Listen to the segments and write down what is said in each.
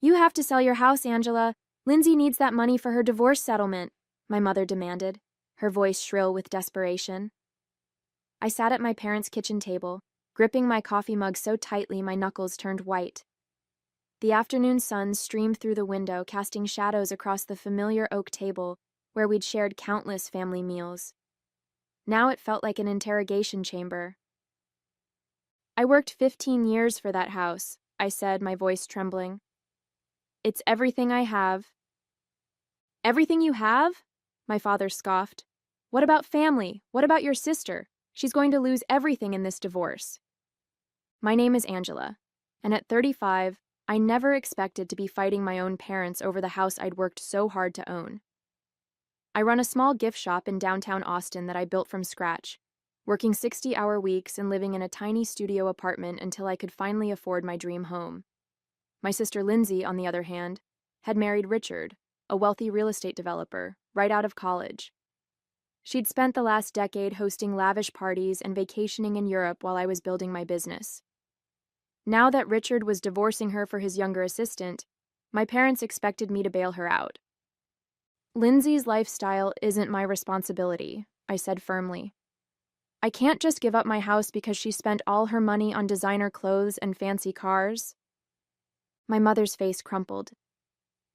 You have to sell your house, Angela. Lindsay needs that money for her divorce settlement, my mother demanded, her voice shrill with desperation. I sat at my parents' kitchen table, gripping my coffee mug so tightly my knuckles turned white. The afternoon sun streamed through the window, casting shadows across the familiar oak table where we'd shared countless family meals. Now it felt like an interrogation chamber. I worked 15 years for that house, I said, my voice trembling. It's everything I have. Everything you have? My father scoffed. What about family? What about your sister? She's going to lose everything in this divorce. My name is Angela, and at 35, I never expected to be fighting my own parents over the house I'd worked so hard to own. I run a small gift shop in downtown Austin that I built from scratch, working 60-hour weeks and living in a tiny studio apartment until I could finally afford my dream home. My sister Lindsay, on the other hand, had married Richard, a wealthy real estate developer, right out of college. She'd spent the last decade hosting lavish parties and vacationing in Europe while I was building my business. Now that Richard was divorcing her for his younger assistant, my parents expected me to bail her out. Lindsay's lifestyle isn't my responsibility, I said firmly. I can't just give up my house because she spent all her money on designer clothes and fancy cars. My mother's face crumpled.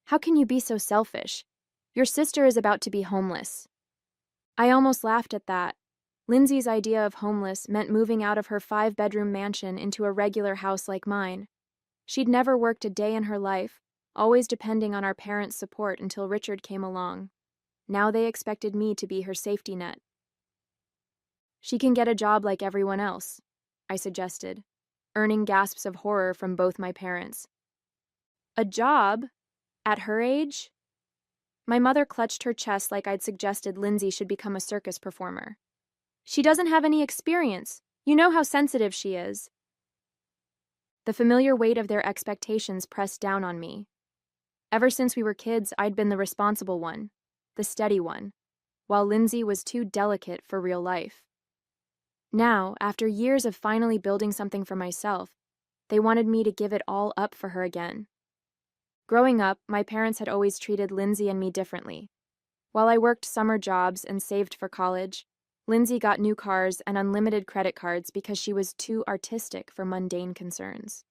How can you be so selfish? Your sister is about to be homeless. I almost laughed at that. Lindsay's idea of homeless meant moving out of her 5-bedroom mansion into a regular house like mine. She'd never worked a day in her life, always depending on our parents' support until Richard came along. Now they expected me to be her safety net. She can get a job like everyone else, I suggested, earning gasps of horror from both my parents. A job? At her age? My mother clutched her chest like I'd suggested Lindsay should become a circus performer. She doesn't have any experience. You know how sensitive she is. The familiar weight of their expectations pressed down on me. Ever since we were kids, I'd been the responsible one, the steady one, while Lindsay was too delicate for real life. Now, after years of finally building something for myself, they wanted me to give it all up for her again. Growing up, my parents had always treated Lindsay and me differently. While I worked summer jobs and saved for college, Lindsay got new cars and unlimited credit cards because she was too artistic for mundane concerns.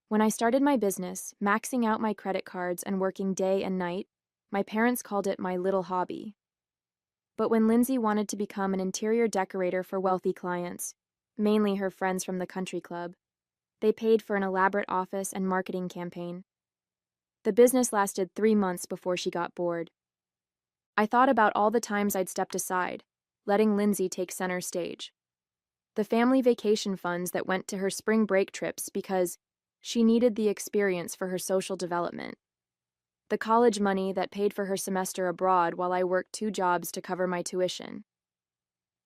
When I started my business, maxing out my credit cards and working day and night, my parents called it my little hobby. But when Lindsay wanted to become an interior decorator for wealthy clients, mainly her friends from the country club, they paid for an elaborate office and marketing campaign. The business lasted 3 months before she got bored. I thought about all the times I'd stepped aside, letting Lindsay take center stage. The family vacation funds that went to her spring break trips because she needed the experience for her social development. The college money that paid for her semester abroad while I worked 2 jobs to cover my tuition.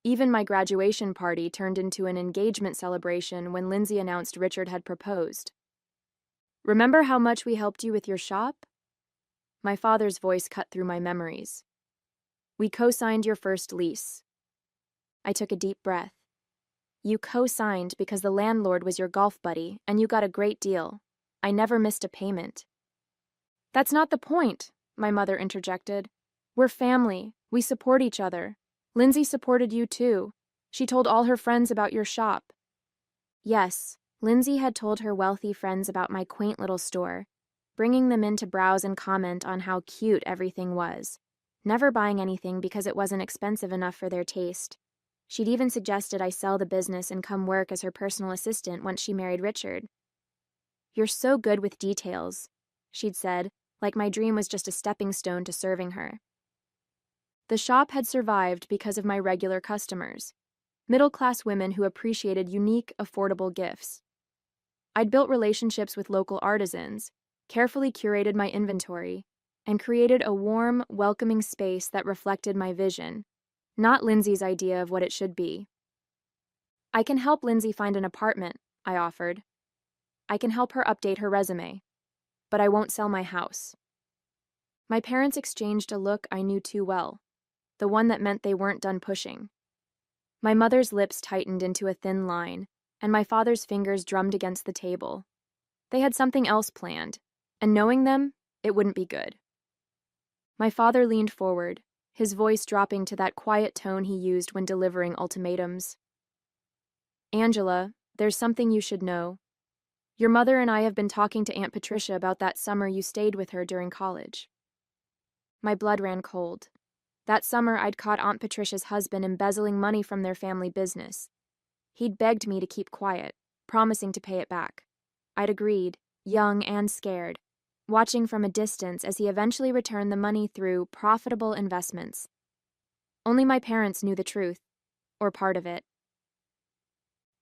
Even my graduation party turned into an engagement celebration when Lindsay announced Richard had proposed. Remember how much we helped you with your shop? My father's voice cut through my memories. We co-signed your first lease. I took a deep breath. You co-signed because the landlord was your golf buddy and you got a great deal. I never missed a payment. That's not the point, my mother interjected. We're family. We support each other. Lindsay supported you too. She told all her friends about your shop. Yes, Lindsay had told her wealthy friends about my quaint little store, bringing them in to browse and comment on how cute everything was, never buying anything because it wasn't expensive enough for their taste. She'd even suggested I sell the business and come work as her personal assistant once she married Richard. You're so good with details, she'd said, like my dream was just a stepping stone to serving her. The shop had survived because of my regular customers, middle-class women who appreciated unique, affordable gifts. I'd built relationships with local artisans, carefully curated my inventory, and created a warm, welcoming space that reflected my vision, not Lindsay's idea of what it should be. I can help Lindsay find an apartment, I offered. I can help her update her resume, but I won't sell my house. My parents exchanged a look I knew too well, the one that meant they weren't done pushing. My mother's lips tightened into a thin line, and my father's fingers drummed against the table. They had something else planned, And knowing them, it wouldn't be good. My father leaned forward, his voice dropping to that quiet tone he used when delivering ultimatums. Angela, there's something you should know. Your mother and I have been talking to Aunt Patricia about that summer you stayed with her during college. My blood ran cold. That summer, I'd caught Aunt Patricia's husband embezzling money from their family business. He'd begged me to keep quiet, promising to pay it back. I'd agreed, young and scared, watching from a distance as he eventually returned the money through profitable investments. Only my parents knew the truth, or part of it.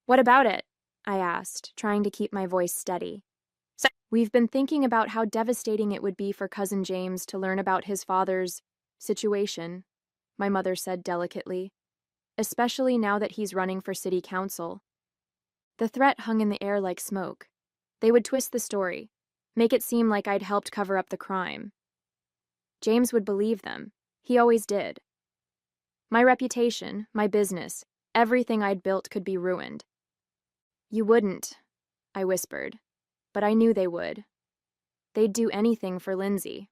What about it? I asked, trying to keep my voice steady. We've been thinking about how devastating it would be for Cousin James to learn about his father's situation, my mother said delicately, especially now that he's running for city council. The threat hung in the air like smoke. They would twist the story, make it seem like I'd helped cover up the crime. James would believe them. He always did. My reputation, my business, everything I'd built could be ruined. You wouldn't, I whispered, but I knew they would. They'd do anything for Lindsay.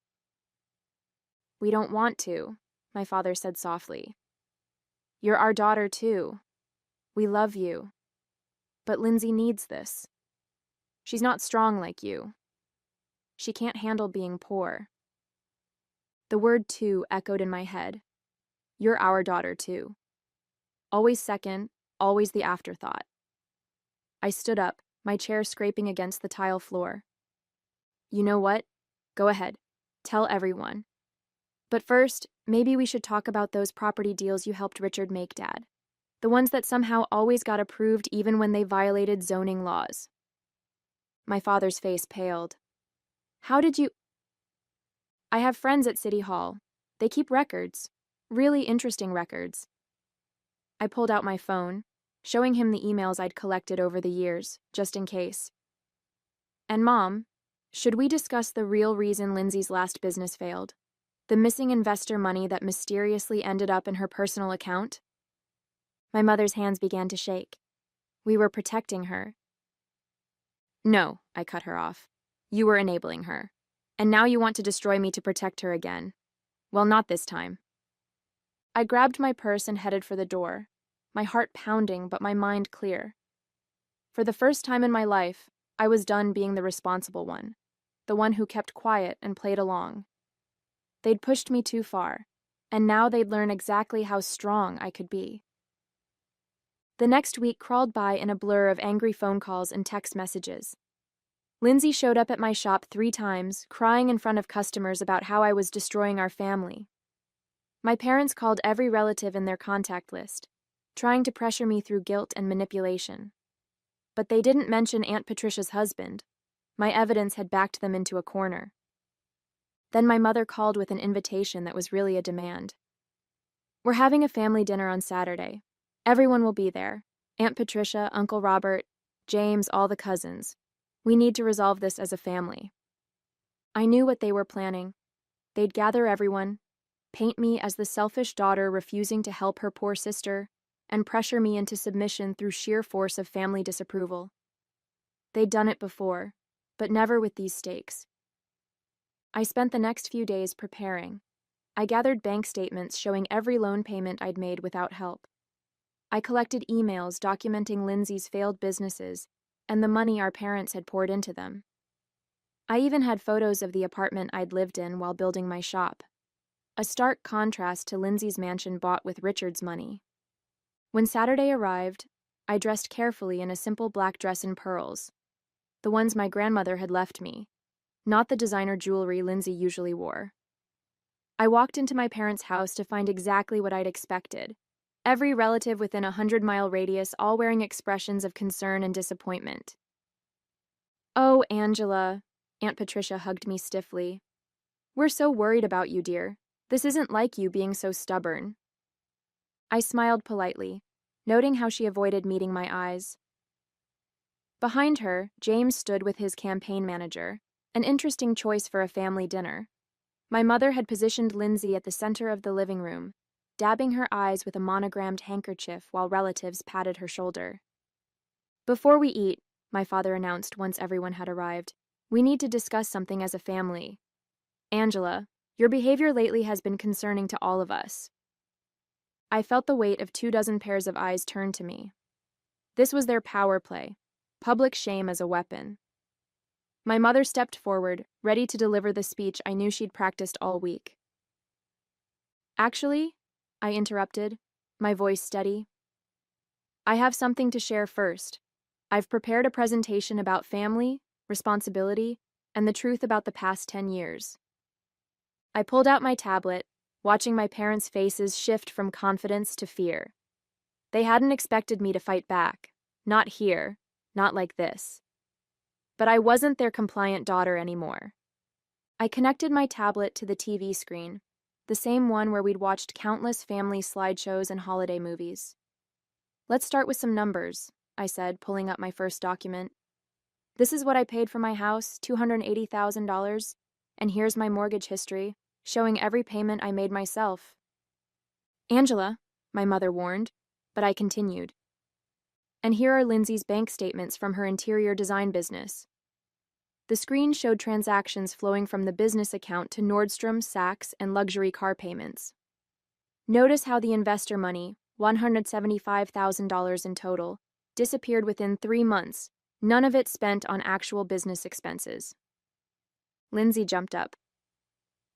We don't want to, my father said softly. You're our daughter too. We love you. But Lindsay needs this. She's not strong like you. She can't handle being poor. The word too echoed in my head. You're our daughter too. Always second, always the afterthought. I stood up, my chair scraping against the tile floor. You know what? Go ahead. Tell everyone. But first, maybe we should talk about those property deals you helped Richard make, Dad. The ones that somehow always got approved even when they violated zoning laws. My father's face paled. How did you... I have friends at City Hall. They keep records. Really interesting records. I pulled out my phone, showing him the emails I'd collected over the years, just in case. And Mom, should we discuss the real reason Lindsay's last business failed? The missing investor money that mysteriously ended up in her personal account? My mother's hands began to shake. We were protecting her. No, I cut her off. You were enabling her. And now you want to destroy me to protect her again. Well, not this time. I grabbed my purse and headed for the door, my heart pounding but my mind clear. For the first time in my life, I was done being the responsible one, the one who kept quiet and played along. They'd pushed me too far, and now they'd learn exactly how strong I could be. The next week crawled by in a blur of angry phone calls and text messages. Lindsay showed up at my shop 3 times, crying in front of customers about how I was destroying our family. My parents called every relative in their contact list, trying to pressure me through guilt and manipulation. But they didn't mention Aunt Patricia's husband. My evidence had backed them into a corner. Then my mother called with an invitation that was really a demand. We're having a family dinner on Saturday. Everyone will be there. Aunt Patricia, Uncle Robert, James, all the cousins. We need to resolve this as a family. I knew what they were planning. They'd gather everyone, paint me as the selfish daughter refusing to help her poor sister, and pressure me into submission through sheer force of family disapproval. They'd done it before, but never with these stakes. I spent the next few days preparing. I gathered bank statements showing every loan payment I'd made without help. I collected emails documenting Lindsay's failed businesses and the money our parents had poured into them. I even had photos of the apartment I'd lived in while building my shop, a stark contrast to Lindsay's mansion bought with Richard's money. When Saturday arrived, I dressed carefully in a simple black dress and pearls, the ones my grandmother had left me, not the designer jewelry Lindsay usually wore. I walked into my parents' house to find exactly what I'd expected. Every relative within a 100-mile radius all wearing expressions of concern and disappointment. Oh, Angela, Aunt Patricia hugged me stiffly. We're so worried about you, dear. This isn't like you being so stubborn. I smiled politely, noting how she avoided meeting my eyes. Behind her, James stood with his campaign manager, an interesting choice for a family dinner. My mother had positioned Lindsay at the center of the living room, dabbing her eyes with a monogrammed handkerchief while relatives patted her shoulder. Before we eat, my father announced once everyone had arrived, We need to discuss something as a family. Angela, your behavior lately has been concerning to all of us. I felt the weight of 24 pairs of eyes turn to me. This was their power play, public shame as a weapon. My mother stepped forward, ready to deliver the speech I knew she'd practiced all week. Actually, I interrupted, my voice steady. I have something to share first. I've prepared a presentation about family, responsibility, and the truth about the past 10 years. I pulled out my tablet, watching my parents' faces shift from confidence to fear. They hadn't expected me to fight back. Not here, not like this. But I wasn't their compliant daughter anymore. I connected my tablet to the TV screen, the same one where we'd watched countless family slideshows and holiday movies. Let's start with some numbers, I said, pulling up my first document. This is what I paid for my house, $280,000, and here's my mortgage history, showing every payment I made myself. Angela, my mother warned, but I continued. And here are Lindsay's bank statements from her interior design business. The screen showed transactions flowing from the business account to Nordstrom, Saks, and luxury car payments. Notice how the investor money, $175,000 in total, disappeared within 3 months, none of it spent on actual business expenses. Lindsay jumped up.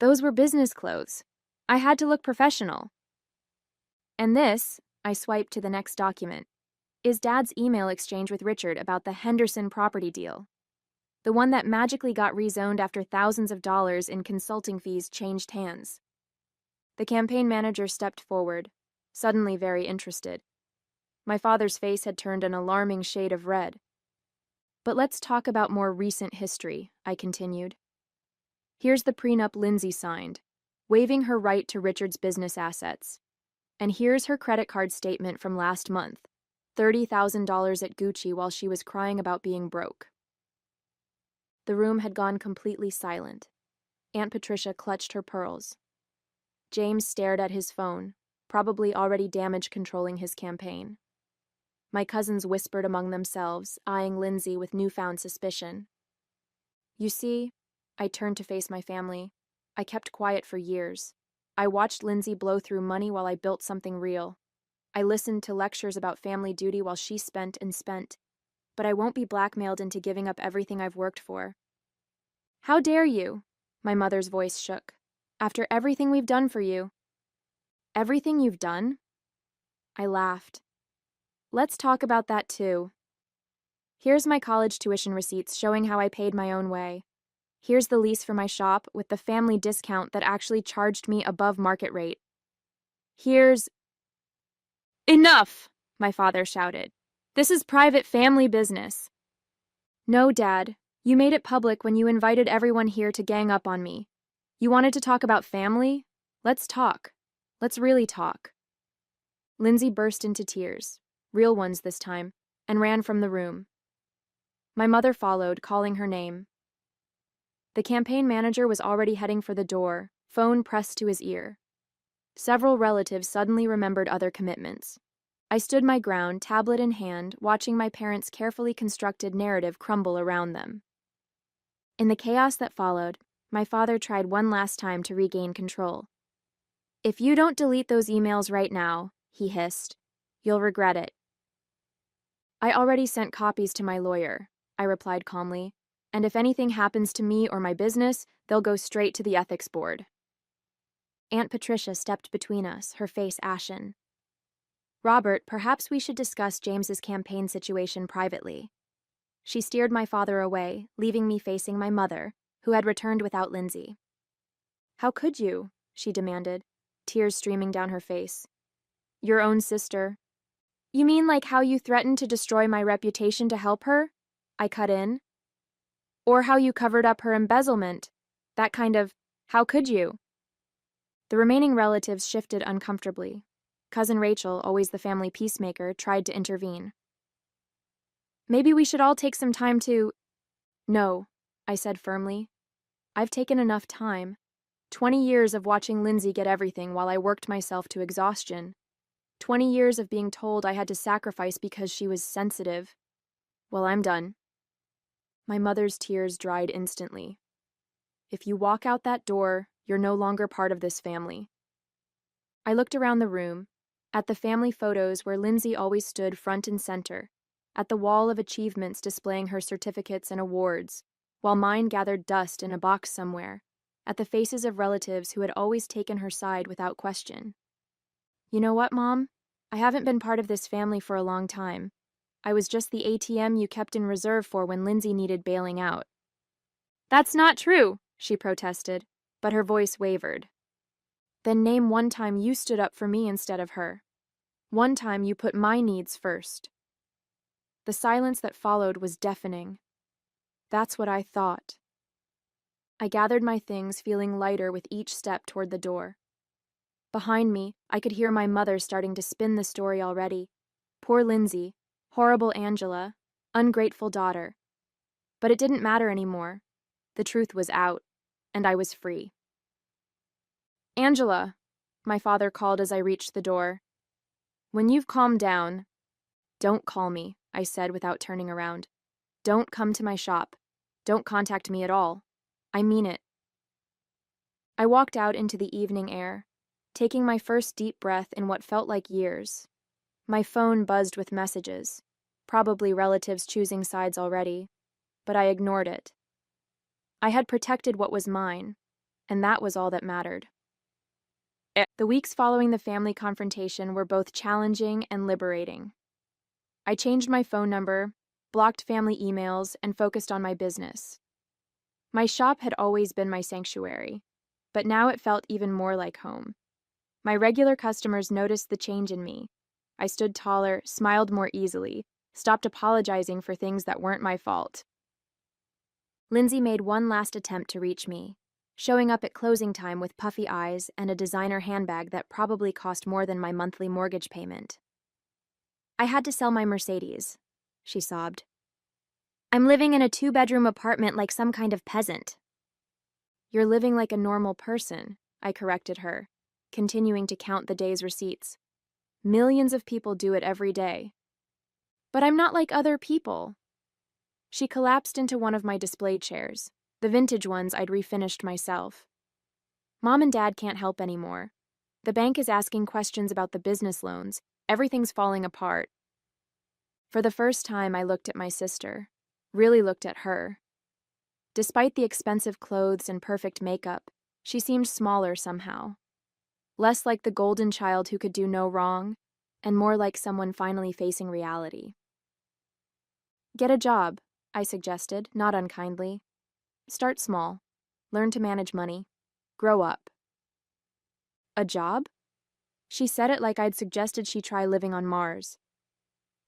Those were business clothes. I had to look professional. And this, I swiped to the next document, is Dad's email exchange with Richard about the Henderson property deal. The one that magically got rezoned after thousands of dollars in consulting fees changed hands. The campaign manager stepped forward, suddenly very interested. My father's face had turned an alarming shade of red. But let's talk about more recent history, I continued. Here's the prenup Lindsay signed, waiving her right to Richard's business assets. And here's her credit card statement from last month, $30,000 at Gucci while she was crying about being broke. The room had gone completely silent. Aunt Patricia clutched her pearls. James stared at his phone, probably already damage controlling his campaign. My cousins whispered among themselves, eyeing Lindsay with newfound suspicion. You see, I turned to face my family. I kept quiet for years. I watched Lindsay blow through money while I built something real. I listened to lectures about family duty while she spent and spent. But I won't be blackmailed into giving up everything I've worked for. How dare you? My mother's voice shook. After everything we've done for you. Everything you've done? I laughed. Let's talk about that too. Here's my college tuition receipts showing how I paid my own way. Here's the lease for my shop with the family discount that actually charged me above market rate. Here's... Enough! My father shouted. This is private family business. No, Dad. You made it public when you invited everyone here to gang up on me. You wanted to talk about family? Let's talk. Let's really talk. Lindsay burst into tears, real ones this time, and ran from the room. My mother followed, calling her name. The campaign manager was already heading for the door, phone pressed to his ear. Several relatives suddenly remembered other commitments. I stood my ground, tablet in hand, watching my parents' carefully constructed narrative crumble around them. In the chaos that followed, my father tried one last time to regain control. If you don't delete those emails right now, he hissed, you'll regret it. I already sent copies to my lawyer, I replied calmly, and if anything happens to me or my business, they'll go straight to the ethics board. Aunt Patricia stepped between us, her face ashen. Robert, perhaps we should discuss James's campaign situation privately. She steered my father away, leaving me facing my mother, who had returned without Lindsay. How could you? She demanded, tears streaming down her face. Your own sister. You mean like how you threatened to destroy my reputation to help her? I cut in. Or how you covered up her embezzlement. That kind of, how could you? The remaining relatives shifted uncomfortably. Cousin Rachel, always the family peacemaker, tried to intervene. Maybe we should all take some time to... No, I said firmly. I've taken enough time. 20 years of watching Lindsay get everything while I worked myself to exhaustion. 20 years of being told I had to sacrifice because she was sensitive. Well, I'm done. My mother's tears dried instantly. If you walk out that door, you're no longer part of this family. I looked around the room, at the family photos where Lindsay always stood front and center, at the wall of achievements displaying her certificates and awards, while mine gathered dust in a box somewhere, at the faces of relatives who had always taken her side without question. You know what, Mom? I haven't been part of this family for a long time. I was just the ATM you kept in reserve for when Lindsay needed bailing out. That's not true, she protested, but her voice wavered. Then name one time you stood up for me instead of her. One time you put my needs first. The silence that followed was deafening. That's what I thought. I gathered my things, feeling lighter with each step toward the door. Behind me, I could hear my mother starting to spin the story already. Poor Lindsay, horrible Angela, ungrateful daughter. But it didn't matter anymore. The truth was out, and I was free. Angela, my father called as I reached the door. When you've calmed down, don't call me, I said without turning around. Don't come to my shop. Don't contact me at all. I mean it. I walked out into the evening air, taking my first deep breath in what felt like years. My phone buzzed with messages, probably relatives choosing sides already, but I ignored it. I had protected what was mine, and that was all that mattered. The weeks following the family confrontation were both challenging and liberating. I changed my phone number, blocked family emails, and focused on my business. My shop had always been my sanctuary, but now it felt even more like home. My regular customers noticed the change in me. I stood taller, smiled more easily, stopped apologizing for things that weren't my fault. Lindsay made one last attempt to reach me, showing up at closing time with puffy eyes and a designer handbag that probably cost more than my monthly mortgage payment. I had to sell my Mercedes, she sobbed. I'm living in a 2-bedroom apartment like some kind of peasant. You're living like a normal person, I corrected her, continuing to count the day's receipts. Millions of people do it every day. But I'm not like other people. She collapsed into one of my display chairs, the vintage ones I'd refinished myself. Mom and Dad can't help anymore. The bank is asking questions about the business loans. Everything's falling apart. For the first time, I looked at my sister, really looked at her. Despite the expensive clothes and perfect makeup, she seemed smaller somehow. Less like the golden child who could do no wrong, and more like someone finally facing reality. Get a job, I suggested, not unkindly. Start small. Learn to manage money. Grow up. A job? She said it like I'd suggested she try living on Mars.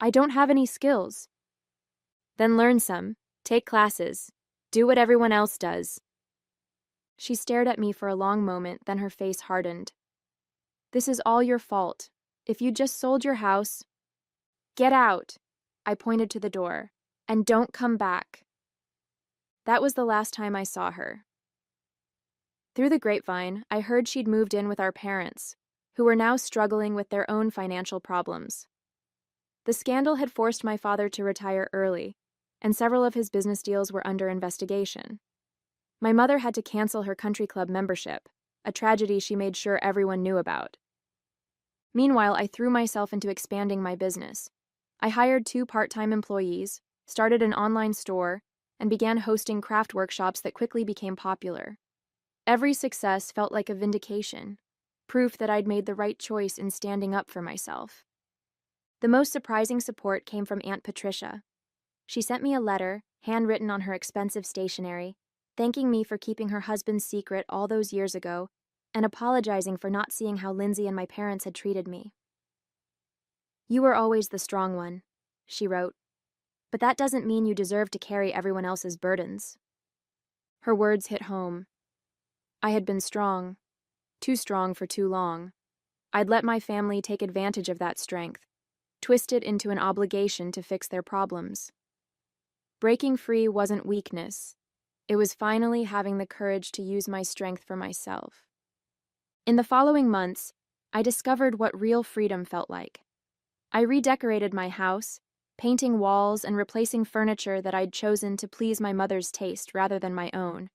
I don't have any skills. Then learn some. Take classes. Do what everyone else does. She stared at me for a long moment, then her face hardened. This is all your fault. If you just sold your house... Get out! I pointed to the door. And don't come back. That was the last time I saw her. Through the grapevine, I heard she'd moved in with our parents, who were now struggling with their own financial problems. The scandal had forced my father to retire early, and several of his business deals were under investigation. My mother had to cancel her country club membership, a tragedy she made sure everyone knew about. Meanwhile, I threw myself into expanding my business. I hired 2 part-time employees, started an online store, and began hosting craft workshops that quickly became popular. Every success felt like a vindication, proof that I'd made the right choice in standing up for myself. The most surprising support came from Aunt Patricia. She sent me a letter, handwritten on her expensive stationery, thanking me for keeping her husband's secret all those years ago and apologizing for not seeing how Lindsay and my parents had treated me. You were always the strong one, she wrote, but that doesn't mean you deserve to carry everyone else's burdens. Her words hit home. I had been strong, too strong for too long. I'd let my family take advantage of that strength, twist it into an obligation to fix their problems. Breaking free wasn't weakness. It was finally having the courage to use my strength for myself. In the following months, I discovered what real freedom felt like. I redecorated my house, painting walls and replacing furniture that I'd chosen to please my mother's taste rather than my own.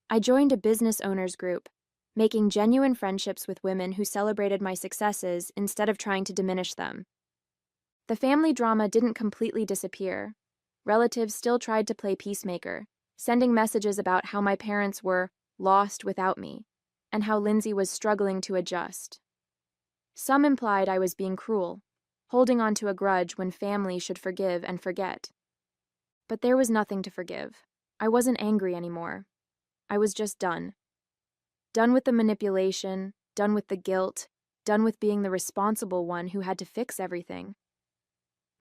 I joined a business owners group, making genuine friendships with women who celebrated my successes instead of trying to diminish them. The family drama didn't completely disappear. Relatives still tried to play peacemaker, sending messages about how my parents were lost without me, and how Lindsay was struggling to adjust. Some implied I was being cruel, holding on to a grudge when family should forgive and forget. But there was nothing to forgive. I wasn't angry anymore. I was just done. Done with the manipulation, done with the guilt, done with being the responsible one who had to fix everything.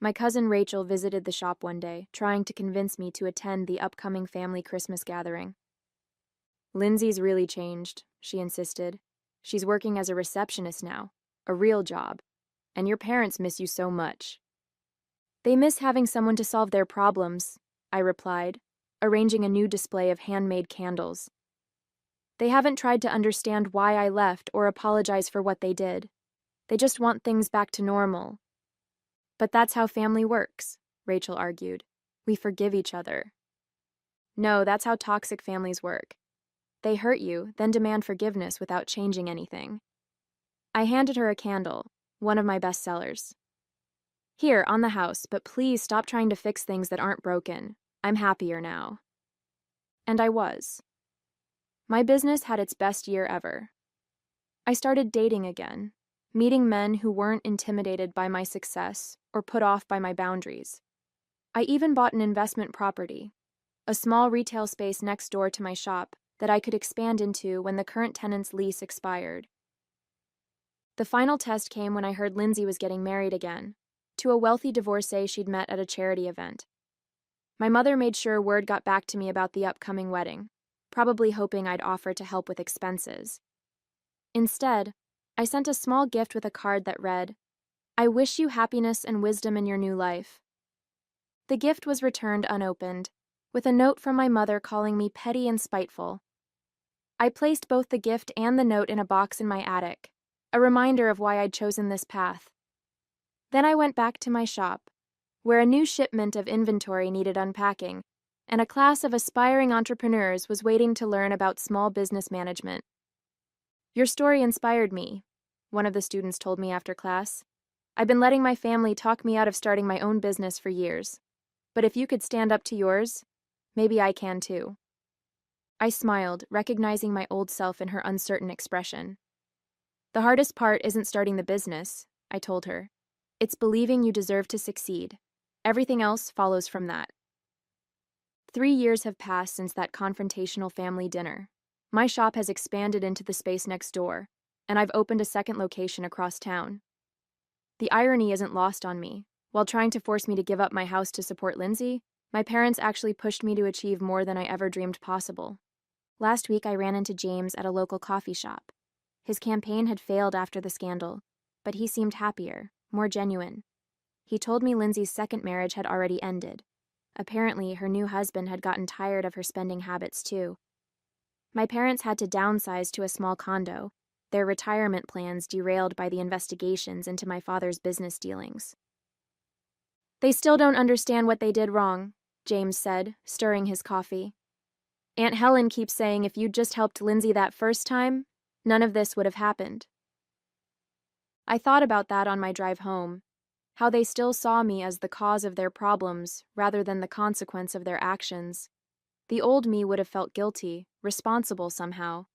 My cousin Rachel visited the shop one day, trying to convince me to attend the upcoming family Christmas gathering. "Lindsay's really changed," she insisted. "She's working as a receptionist now, a real job, and your parents miss you so much." "They miss having someone to solve their problems," I replied, arranging a new display of handmade candles. "They haven't tried to understand why I left or apologize for what they did. They just want things back to normal." "But that's how family works," Rachel argued. "We forgive each other." "No, that's how toxic families work. They hurt you, then demand forgiveness without changing anything." I handed her a candle, one of my best sellers. "Here, on the house, but please stop trying to fix things that aren't broken. I'm happier now." And I was. My business had its best year ever. I started dating again, meeting men who weren't intimidated by my success or put off by my boundaries. I even bought an investment property, a small retail space next door to my shop that I could expand into when the current tenant's lease expired. The final test came when I heard Lindsay was getting married again, to a wealthy divorcee she'd met at a charity event. My mother made sure word got back to me about the upcoming wedding, probably hoping I'd offer to help with expenses. Instead, I sent a small gift with a card that read, "I wish you happiness and wisdom in your new life." The gift was returned unopened, with a note from my mother calling me petty and spiteful. I placed both the gift and the note in a box in my attic, a reminder of why I'd chosen this path. Then I went back to my shop, where a new shipment of inventory needed unpacking, and a class of aspiring entrepreneurs was waiting to learn about small business management. "Your story inspired me," one of the students told me after class. "I've been letting my family talk me out of starting my own business for years. But if you could stand up to yours, maybe I can too." I smiled, recognizing my old self in her uncertain expression. "The hardest part isn't starting the business," I told her. "It's believing you deserve to succeed. Everything else follows from that." 3 years have passed since that confrontational family dinner. My shop has expanded into the space next door, and I've opened a second location across town. The irony isn't lost on me. While trying to force me to give up my house to support Lindsay, my parents actually pushed me to achieve more than I ever dreamed possible. Last week, I ran into James at a local coffee shop. His campaign had failed after the scandal, but he seemed happier, more genuine. He told me Lindsay's second marriage had already ended. Apparently, her new husband had gotten tired of her spending habits too. My parents had to downsize to a small condo, their retirement plans derailed by the investigations into my father's business dealings. "They still don't understand what they did wrong," James said, stirring his coffee. "Aunt Helen keeps saying if you'd just helped Lindsay that first time, none of this would have happened." I thought about that on my drive home, how they still saw me as the cause of their problems rather than the consequence of their actions. The old me would have felt guilty, responsible somehow.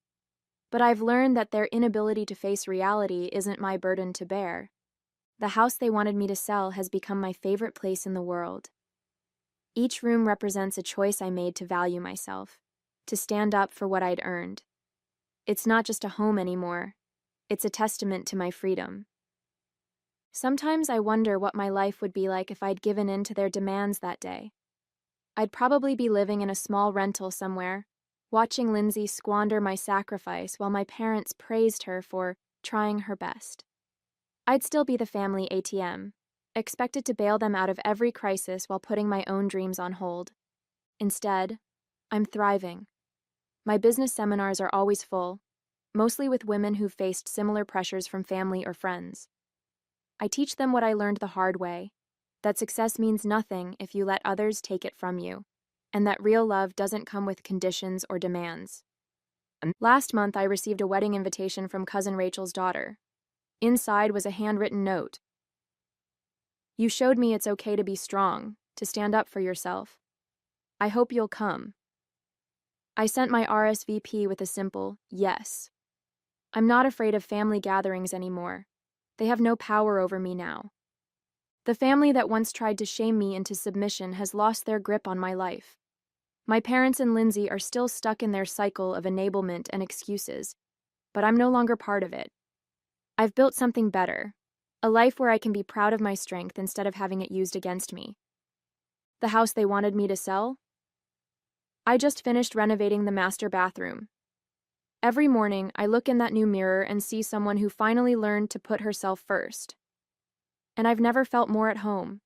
But I've learned that their inability to face reality isn't my burden to bear. The house they wanted me to sell has become my favorite place in the world. Each room represents a choice I made to value myself, to stand up for what I'd earned. It's not just a home anymore. It's a testament to my freedom. Sometimes I wonder what my life would be like if I'd given in to their demands that day. I'd probably be living in a small rental somewhere, watching Lindsay squander my sacrifice while my parents praised her for trying her best. I'd still be the family ATM, expected to bail them out of every crisis while putting my own dreams on hold. Instead, I'm thriving. My business seminars are always full, mostly with women who've faced similar pressures from family or friends. I teach them what I learned the hard way, that success means nothing if you let others take it from you, and that real love doesn't come with conditions or demands. Last month, I received a wedding invitation from Cousin Rachel's daughter. Inside was a handwritten note. You showed me it's okay to be strong, to stand up for yourself. I hope you'll come. I sent my RSVP with a simple yes. I'm not afraid of family gatherings anymore. They have no power over me now. The family that once tried to shame me into submission has lost their grip on my life. My parents and Lindsay are still stuck in their cycle of enablement and excuses, but I'm no longer part of it. I've built something better, a life where I can be proud of my strength instead of having it used against me. The house they wanted me to sell? I just finished renovating the master bathroom. Every morning, I look in that new mirror and see someone who finally learned to put herself first. And I've never felt more at home.